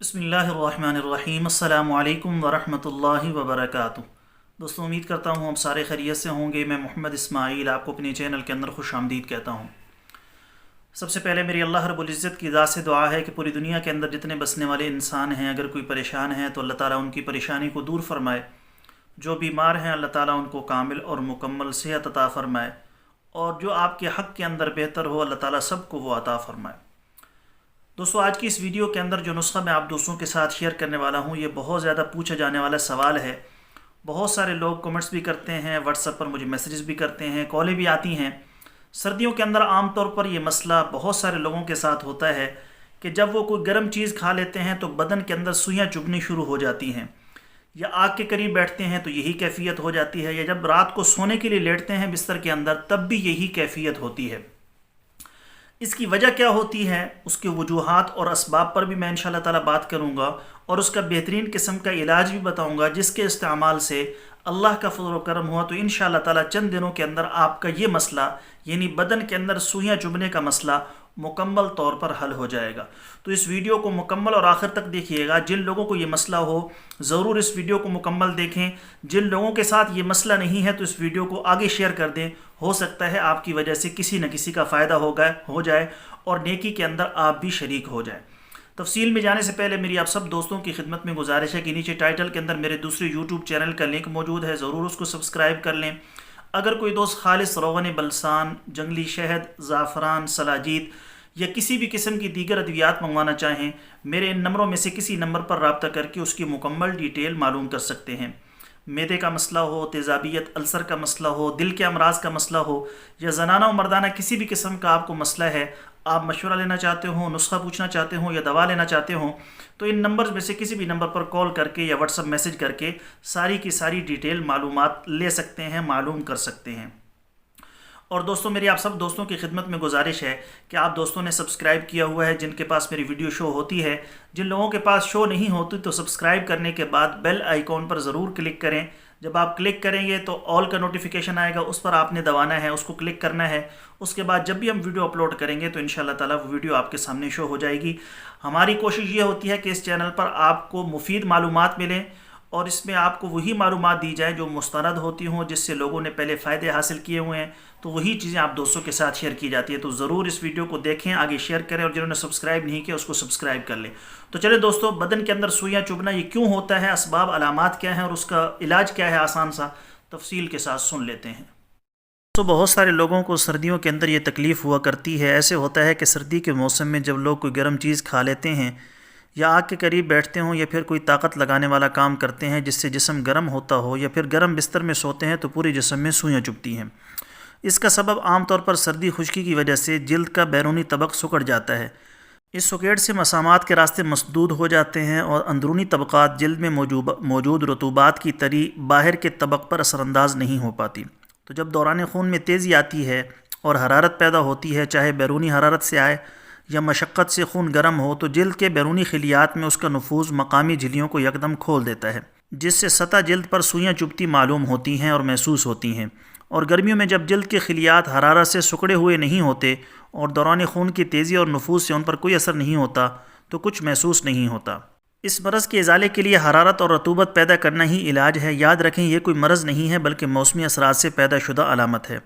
बिस्मिल्लाहिर्रहमानिर्रहीम। अस्सलामु अलैकुम वरहमतुल्लाहि वबरकातुहू। दोस्तों, उम्मीद करता हूँ हम सारे खैरियत से होंगे। मैं मोहम्मद इस्माइल आपको अपने चैनल के अंदर खुश आमदीद कहता हूँ। सबसे पहले मेरी अल्लाह रब्बुल इज़्ज़त की ज़ात से दुआ है कि पूरी दुनिया के अंदर जितने बसने वाले इंसान हैं, अगर कोई परेशान है तो अल्लाह ताला उनकी परेशानी को दूर फरमाए। जो बीमार हैं अल्लाह ताला उनको कामिल और मुकम्मल सेहत अता फ़रमाए, और जो आपके हक़ के अंदर बेहतर हो अल्लाह ताला सबको वो अता फ़रमाए। दोस्तों, आज की इस वीडियो के अंदर जो नुस्खा मैं आप दोस्तों के साथ शेयर करने वाला हूँ, ये बहुत ज़्यादा पूछा जाने वाला सवाल है। बहुत सारे लोग कमेंट्स भी करते हैं, व्हाट्सएप पर मुझे मैसेजेस भी करते हैं, कॉलें भी आती हैं। सर्दियों के अंदर आम तौर पर ये मसला बहुत सारे लोगों के साथ होता है कि जब वो कोई गर्म चीज़ खा लेते हैं तो बदन के अंदर सुइयाँ चुभनी शुरू हो जाती हैं, या आग के करीब बैठते हैं तो यही कैफियत हो जाती है, या जब रात को सोने के लिए लेटते हैं बिस्तर के अंदर तब भी यही कैफियत होती है। इसकी वजह क्या होती है, उसके वजूहात और असबाब पर भी मैं इंशाअल्लाह ताला बात करूँगा, और उसका बेहतरीन किस्म का इलाज भी बताऊँगा जिसके इस्तेमाल से अल्लाह का फज़ल व करम हुआ तो इंशाअल्लाह ताला चंद दिनों के अंदर आपका ये मसला, यानी बदन के अंदर सुइयाँ चुभने का मसला, मुकम्मल तौर पर हल हो जाएगा। तो इस वीडियो को मुकम्मल और आखिर तक देखिएगा। जिन लोगों को ये मसला हो ज़रूर इस वीडियो को मुकम्मल देखें। जिन लोगों के साथ ये मसला नहीं है तो इस वीडियो को आगे शेयर कर दें। हो सकता है आपकी वजह से किसी न किसी का फ़ायदा हो जाए और नेकी के अंदर आप भी शरीक हो जाए। तफसील में जाने से पहले मेरी आप सब दोस्तों की खिदमत में गुजारिश है कि नीचे टाइटल के अंदर मेरे दूसरे यूट्यूब चैनल का लिंक मौजूद है, ज़रूर उसको सब्सक्राइब कर लें। अगर कोई दोस्त खालिस रोगन बलसान, जंगली शहद, ज़ाफ़रान, सलाजीत या किसी भी किस्म की दीगर अद्वियात मंगवाना चाहें, मेरे इन नंबरों में से किसी नंबर पर रब्ता करके उसकी मुकम्मल डिटेल मालूम कर सकते हैं। मैदे का मसला हो, तेज़ाबियत, अल्सर का मसला हो, दिल के अमराज का मसला हो, या ज़नाना और मर्दाना किसी भी किस्म का आपको मसला है, आप मशवरा लेना चाहते हो, नुस्खा पूछना चाहते हो या दवा लेना चाहते हो, तो इन नंबर्स में से किसी भी नंबर पर कॉल करके या व्हाट्सअप मैसेज करके सारी की सारी डिटेल मालूमात ले सकते हैं, मालूम कर सकते हैं। और दोस्तों, मेरी आप सब दोस्तों की खिदमत में गुजारिश है कि आप दोस्तों ने सब्सक्राइब किया हुआ है जिनके पास मेरी वीडियो शो होती है। जिन लोगों के पास शो नहीं होती तो सब्सक्राइब करने के बाद बेल आइकॉन पर ज़रूर क्लिक करें। जब आप क्लिक करेंगे तो ऑल का नोटिफिकेशन आएगा, उस पर आपने दबाना है, उसको क्लिक करना है। उसके बाद जब भी हम वीडियो अपलोड करेंगे तो इंशाअल्लाह ताला वो वीडियो आपके सामने शो हो जाएगी। हमारी कोशिश ये होती है कि इस चैनल पर आपको मुफीद मालूमात मिलें और इसमें आपको वही मालूमात दी जाए जो मुस्तनद होती हों, जिससे लोगों ने पहले फ़ायदे हासिल किए हुए हैं, तो वही चीज़ें आप दोस्तों के साथ शेयर की जाती है। तो ज़रूर इस वीडियो को देखें, आगे शेयर करें, और जिन्होंने सब्सक्राइब नहीं किया उसको सब्सक्राइब कर लें। तो चले दोस्तों, बदन के अंदर सुइयाँ चुभना ये क्यों होता है, असबाब अलामात क्या हैं और उसका इलाज क्या है, आसान सा तफसील के साथ सुन लेते हैं। तो बहुत सारे लोगों को सर्दियों के अंदर ये तकलीफ़ हुआ करती है। ऐसे होता है कि सर्दी के मौसम में जब लोग कोई गर्म चीज़ खा लेते हैं या आग के करीब बैठते हों या फिर कोई ताकत लगाने वाला काम करते हैं जिससे जिस्म गर्म होता हो, या फिर गर्म बिस्तर में सोते हैं तो पूरे जिस्म में सुइयाँ चुभती हैं। इसका सबब आमतौर पर सर्दी खुश्की की वजह से जिल्द का बैरूनी तबक सिकुड़ जाता है। इस सुकेड़ से मसामात के रास्ते मसदूद हो जाते हैं और अंदरूनी तबक़ात जिल्द में मौजूद रतूबात की तरी बाहर के तबक पर असरअंदाज नहीं हो पाती। तो जब दौरान खून में तेज़ी आती है और हरारत पैदा होती है, चाहे बैरूनी हरारत से आए या मशक्क़त से खून गर्म हो, तो जिल्द के बैरूनी खिलियात में उसका नफूज़ मकामी झिल्लियों को यकदम खोल देता है, जिससे सतह जिल्द पर सुइयाँ चुभती मालूम होती हैं और महसूस होती हैं। और गर्मियों में जब जिल्द के खिलियात हरारत से सिकुड़े हुए नहीं होते और दौरान खून की तेज़ी और नफूज़ से उन पर कोई असर नहीं होता तो कुछ महसूस नहीं होता। इस मरज़ के इज़ाले के लिए हरारत और रतूबत पैदा करना ही इलाज है। याद रखें, ये कोई मरज़ नहीं है बल्कि मौसमी असरात से पैदा शुदा अलामत है।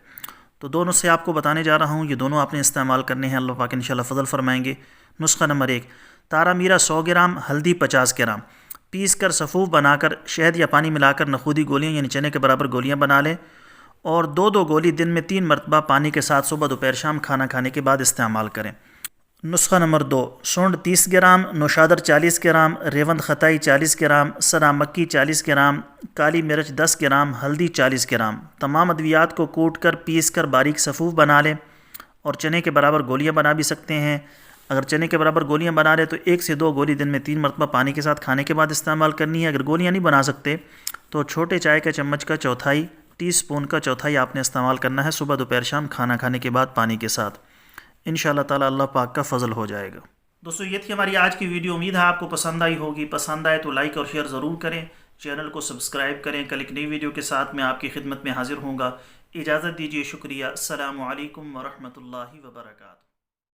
तो दोनों से आपको बताने जा रहा हूँ, ये दोनों आपने इस्तेमाल करने हैं, अल्लाह पाक इंशाअल्लाह फ़ज़ल फरमाएंगे। नुस्खा नंबर 1, तारा मीरा 100 ग्राम, हल्दी 50 ग्राम, पीस कर सफ़ूफ़ बनाकर शहद या पानी मिलाकर नखूदी गोलियाँ यानी चने के बराबर गोलियाँ बना लें, और 2-2 गोली दिन में 3 मरतबा पानी के साथ सुबह दोपहर शाम खाना खाने के बाद इस्तेमाल करें। नुस्खा नंबर 2, सूंड 30 ग्राम, नौशादर 40 ग्राम, रेवंद खताई 40 ग्राम, सना मक्की 40 ग्राम, काली मिर्च 10 ग्राम, हल्दी 40 ग्राम। तमाम अद्वियात को कूट कर पीस कर बारीक सफ़ूफ़ बना लें, और चने के बराबर गोलियां बना भी सकते हैं। अगर चने के बराबर गोलियां बना लें तो 1 से 2 गोली दिन में 3 मरतबा पानी के साथ खाने के बाद इस्तेमाल करनी है। अगर गोलियाँ नहीं बना सकते तो छोटे चाय के चम्मच का चौथाई, टीस्पून का चौथाई आपने इस्तेमाल करना है सुबह दोपहर शाम खाना खाने के बाद पानी के साथ। इंशाअल्लाह ताला अल्लाह पाक का फ़ज़ल हो जाएगा। दोस्तों, ये थी हमारी आज की वीडियो। उम्मीद है आपको पसंद आई होगी। पसंद आए तो लाइक और शेयर ज़रूर करें, चैनल को सब्सक्राइब करें। कल एक नई वीडियो के साथ मैं आपकी खिदमत में हाजिर होऊंगा। इजाज़त दीजिए, शुक्रिया। अस्सलामु अलैकुम वरहमतुल्लाहि वबरकातुहू।